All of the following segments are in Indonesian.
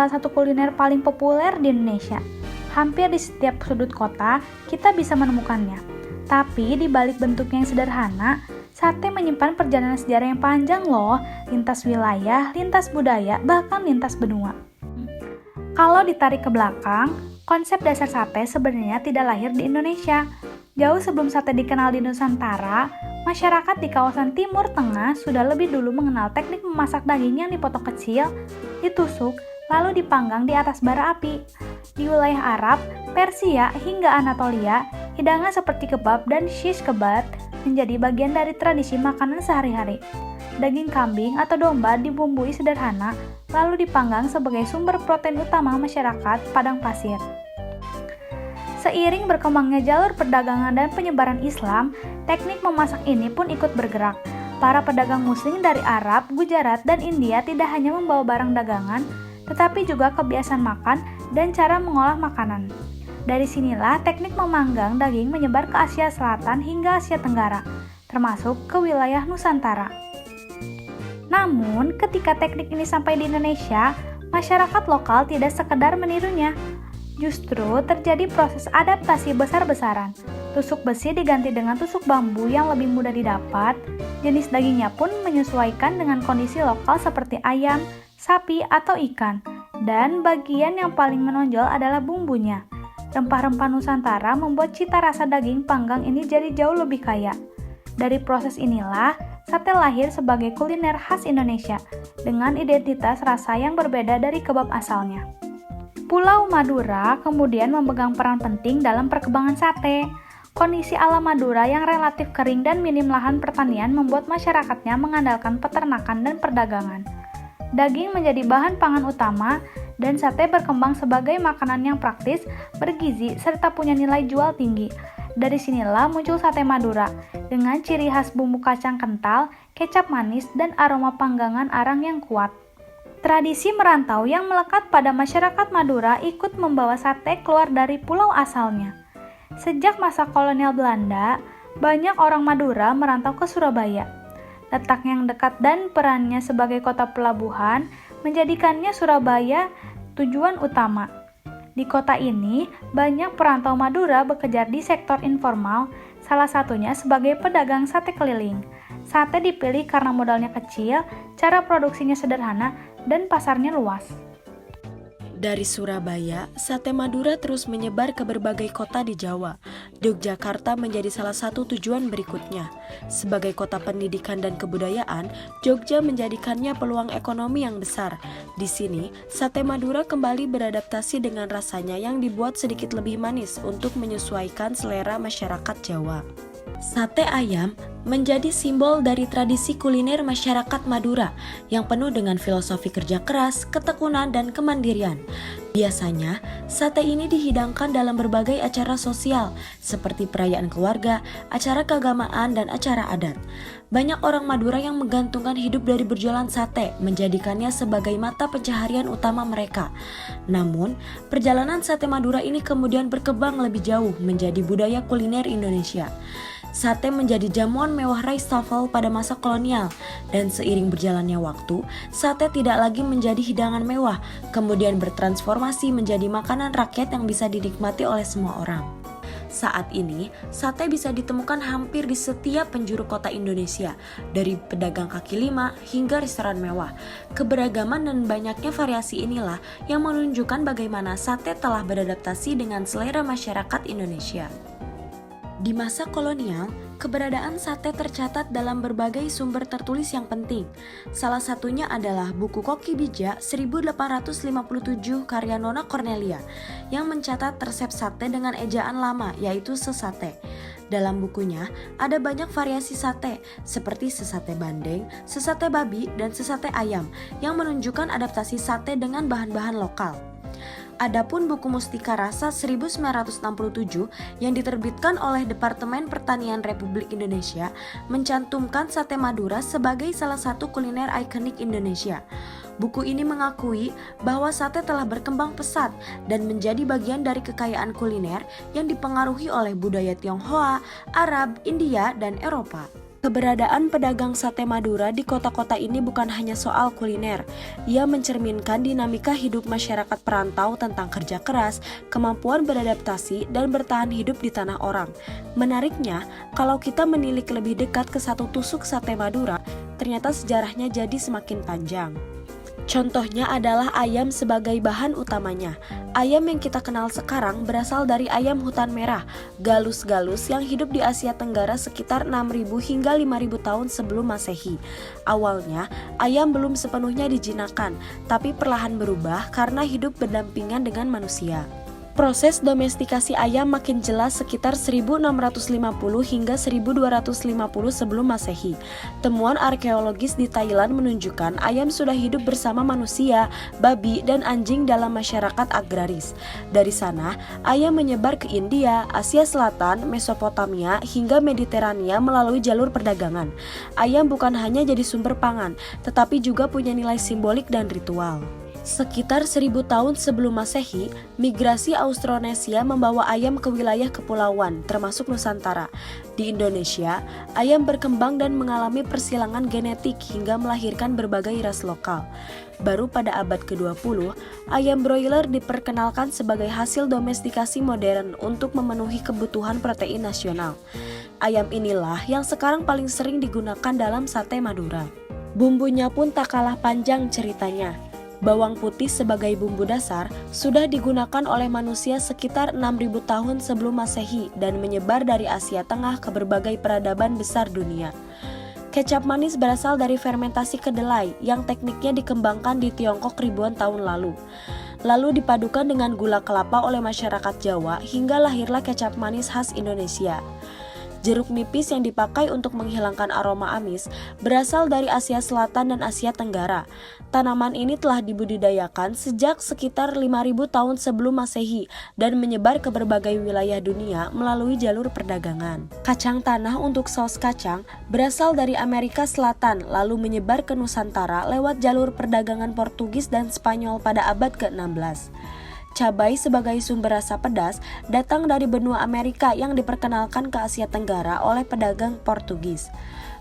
salah satu kuliner paling populer di Indonesia. Hampir di setiap sudut kota, kita bisa menemukannya. Tapi di balik bentuknya yang sederhana, sate menyimpan perjalanan sejarah yang panjang loh, lintas wilayah, lintas budaya, bahkan lintas benua. Kalau ditarik ke belakang, konsep dasar sate sebenarnya tidak lahir di Indonesia. Jauh sebelum sate dikenal di Nusantara, masyarakat di kawasan Timur Tengah sudah lebih dulu mengenal teknik memasak daging yang dipotong kecil, ditusuk, lalu dipanggang di atas bara api. Di wilayah Arab, Persia, hingga Anatolia, hidangan seperti kebab dan shish kebab menjadi bagian dari tradisi makanan sehari-hari. Daging kambing atau domba dibumbui sederhana, lalu dipanggang sebagai sumber protein utama masyarakat padang pasir. Seiring berkembangnya jalur perdagangan dan penyebaran Islam, teknik memasak ini pun ikut bergerak. Para pedagang muslim dari Arab, Gujarat, dan India tidak hanya membawa barang dagangan, tetapi juga kebiasaan makan dan cara mengolah makanan. Dari sinilah teknik memanggang daging menyebar ke Asia Selatan hingga Asia Tenggara, termasuk ke wilayah Nusantara. Namun, ketika teknik ini sampai di Indonesia, masyarakat lokal tidak sekedar menirunya. Justru terjadi proses adaptasi besar-besaran. Tusuk besi diganti dengan tusuk bambu yang lebih mudah didapat. Jenis dagingnya pun menyesuaikan dengan kondisi lokal seperti ayam, sapi, atau ikan. Dan bagian yang paling menonjol adalah bumbunya. Rempah-rempah Nusantara membuat cita rasa daging panggang ini jadi jauh lebih kaya. Dari proses inilah, sate lahir sebagai kuliner khas Indonesia, dengan identitas rasa yang berbeda dari kebab asalnya. Pulau Madura kemudian memegang peran penting dalam perkembangan sate. Kondisi alam Madura yang relatif kering dan minim lahan pertanian membuat masyarakatnya mengandalkan peternakan dan perdagangan. Daging menjadi bahan pangan utama, dan sate berkembang sebagai makanan yang praktis, bergizi, serta punya nilai jual tinggi. Dari sinilah muncul sate Madura, dengan ciri khas bumbu kacang kental, kecap manis, dan aroma panggangan arang yang kuat. Tradisi merantau yang melekat pada masyarakat Madura ikut membawa sate keluar dari pulau asalnya. Sejak masa kolonial Belanda, banyak orang Madura merantau ke Surabaya. Letak yang dekat dan perannya sebagai kota pelabuhan menjadikannya Surabaya tujuan utama. Di kota ini, banyak perantau Madura bekerja di sektor informal, salah satunya sebagai pedagang sate keliling. Sate dipilih karena modalnya kecil, cara produksinya sederhana, dan pasarnya luas. Dari Surabaya, sate Madura terus menyebar ke berbagai kota di Jawa. Yogyakarta menjadi salah satu tujuan berikutnya. Sebagai kota pendidikan dan kebudayaan, Jogja menjadikannya peluang ekonomi yang besar. Di sini, sate Madura kembali beradaptasi dengan rasanya yang dibuat sedikit lebih manis untuk menyesuaikan selera masyarakat Jawa. Sate ayam menjadi simbol dari tradisi kuliner masyarakat Madura yang penuh dengan filosofi kerja keras, ketekunan, dan kemandirian. Biasanya, sate ini dihidangkan dalam berbagai acara sosial seperti perayaan keluarga, acara keagamaan, dan acara adat. Banyak orang Madura yang menggantungkan hidup dari berjualan sate, menjadikannya sebagai mata pencaharian utama mereka. Namun, perjalanan sate Madura ini kemudian berkembang lebih jauh menjadi budaya kuliner Indonesia. Sate menjadi jamuan mewah Rice-Tafel pada masa kolonial, dan seiring berjalannya waktu, sate tidak lagi menjadi hidangan mewah, kemudian bertransformasi menjadi makanan rakyat yang bisa dinikmati oleh semua orang. Saat ini, sate bisa ditemukan hampir di setiap penjuru kota Indonesia, dari pedagang kaki lima hingga restoran mewah. Keberagaman dan banyaknya variasi inilah yang menunjukkan bagaimana sate telah beradaptasi dengan selera masyarakat Indonesia. Di masa kolonial, keberadaan sate tercatat dalam berbagai sumber tertulis yang penting. Salah satunya adalah buku Koki Bijak 1857 karya Nona Cornelia yang mencatat resep sate dengan ejaan lama, yaitu sesate. Dalam bukunya, ada banyak variasi sate, seperti sesate bandeng, sesate babi, dan sesate ayam, yang menunjukkan adaptasi sate dengan bahan-bahan lokal. Adapun buku Mustika Rasa 1967 yang diterbitkan oleh Departemen Pertanian Republik Indonesia mencantumkan sate Madura sebagai salah satu kuliner ikonik Indonesia. Buku ini mengakui bahwa sate telah berkembang pesat dan menjadi bagian dari kekayaan kuliner yang dipengaruhi oleh budaya Tionghoa, Arab, India, dan Eropa. Keberadaan pedagang sate Madura di kota-kota ini bukan hanya soal kuliner. Ia mencerminkan dinamika hidup masyarakat perantau tentang kerja keras, kemampuan beradaptasi, dan bertahan hidup di tanah orang. Menariknya, kalau kita menilik lebih dekat ke satu tusuk sate Madura, ternyata sejarahnya jadi semakin panjang. Contohnya adalah ayam sebagai bahan utamanya. Ayam yang kita kenal sekarang berasal dari ayam hutan merah, Gallus yang hidup di Asia Tenggara sekitar 6.000 hingga 5.000 tahun sebelum Masehi. Awalnya, ayam belum sepenuhnya dijinakkan, tapi perlahan berubah karena hidup berdampingan dengan manusia. Proses domestikasi ayam makin jelas sekitar 1650 hingga 1250 sebelum Masehi. Temuan arkeologis di Thailand menunjukkan ayam sudah hidup bersama manusia, babi, dan anjing dalam masyarakat agraris. Dari sana, ayam menyebar ke India, Asia Selatan, Mesopotamia, hingga Mediterania melalui jalur perdagangan. Ayam bukan hanya jadi sumber pangan, tetapi juga punya nilai simbolik dan ritual. Sekitar 1000 tahun sebelum Masehi, migrasi Austronesia membawa ayam ke wilayah kepulauan, termasuk Nusantara. Di Indonesia, ayam berkembang dan mengalami persilangan genetik hingga melahirkan berbagai ras lokal. Baru pada abad ke-20, ayam broiler diperkenalkan sebagai hasil domestikasi modern untuk memenuhi kebutuhan protein nasional. Ayam inilah yang sekarang paling sering digunakan dalam sate Madura. Bumbunya pun tak kalah panjang ceritanya. Bawang putih sebagai bumbu dasar sudah digunakan oleh manusia sekitar 6.000 tahun sebelum Masehi dan menyebar dari Asia Tengah ke berbagai peradaban besar dunia. Kecap manis berasal dari fermentasi kedelai yang tekniknya dikembangkan di Tiongkok ribuan tahun lalu. Lalu dipadukan dengan gula kelapa oleh masyarakat Jawa hingga lahirlah kecap manis khas Indonesia. Jeruk nipis yang dipakai untuk menghilangkan aroma amis berasal dari Asia Selatan dan Asia Tenggara. Tanaman ini telah dibudidayakan sejak sekitar 5.000 tahun sebelum Masehi dan menyebar ke berbagai wilayah dunia melalui jalur perdagangan. Kacang tanah untuk saus kacang berasal dari Amerika Selatan lalu menyebar ke Nusantara lewat jalur perdagangan Portugis dan Spanyol pada abad ke-16. Cabai sebagai sumber rasa pedas datang dari benua Amerika yang diperkenalkan ke Asia Tenggara oleh pedagang Portugis.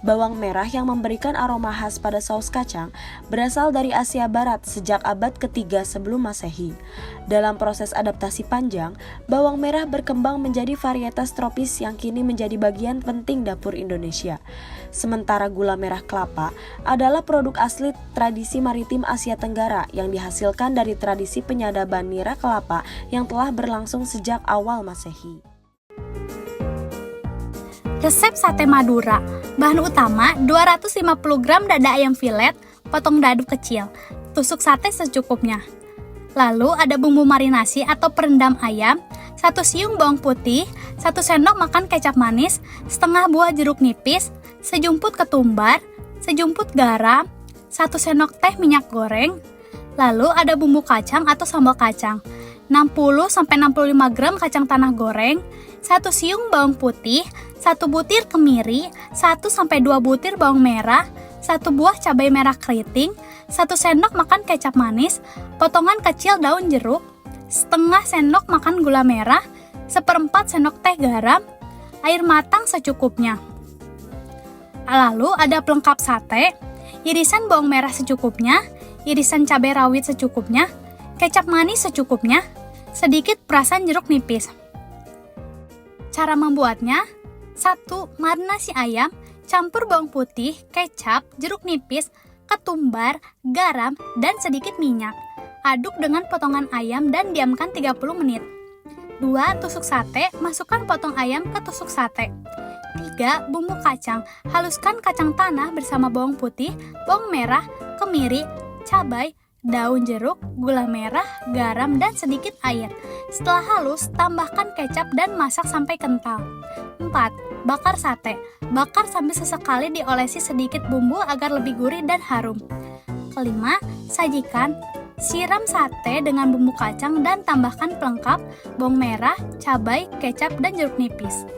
Bawang merah yang memberikan aroma khas pada saus kacang berasal dari Asia Barat sejak abad ketiga sebelum Masehi. Dalam proses adaptasi panjang, bawang merah berkembang menjadi varietas tropis yang kini menjadi bagian penting dapur Indonesia. Sementara gula merah kelapa adalah produk asli tradisi maritim Asia Tenggara yang dihasilkan dari tradisi penyadaban nira kelapa yang telah berlangsung sejak awal Masehi. Resep sate Madura. Bahan utama 250 gram dada ayam filet, potong dadu kecil. Tusuk sate secukupnya. Lalu ada bumbu marinasi atau perendam ayam, 1 siung bawang putih, 1 sendok makan kecap manis, setengah buah jeruk nipis, sejumput ketumbar, sejumput garam, 1 sendok teh minyak goreng. Lalu ada bumbu kacang atau sambal kacang, 60-65 gram kacang tanah goreng, 1 siung bawang putih, 1 butir kemiri, 1-2 butir bawang merah, 1 buah cabai merah keriting, 1 sendok makan kecap manis, potongan kecil daun jeruk, setengah sendok makan gula merah, 1/4 sendok teh garam, air matang secukupnya. Lalu ada pelengkap sate, irisan bawang merah secukupnya, irisan cabai rawit secukupnya, kecap manis secukupnya, sedikit perasan jeruk nipis. Cara membuatnya: 1. Marinasi ayam, campur bawang putih, kecap, jeruk nipis, ketumbar, garam, dan sedikit minyak. Aduk dengan potongan ayam dan diamkan 30 menit. 2. Tusuk sate, masukkan potong ayam ke tusuk sate. 3. Bumbu kacang, haluskan kacang tanah bersama bawang putih, bawang merah, kemiri, cabai, daun jeruk, gula merah, garam, dan sedikit air. Setelah halus, tambahkan kecap dan masak sampai kental. 4. Bakar sate. Bakar sambil sesekali diolesi sedikit bumbu agar lebih gurih dan harum. 5. Sajikan. Siram sate dengan bumbu kacang dan tambahkan pelengkap, bawang merah, cabai, kecap, dan jeruk nipis.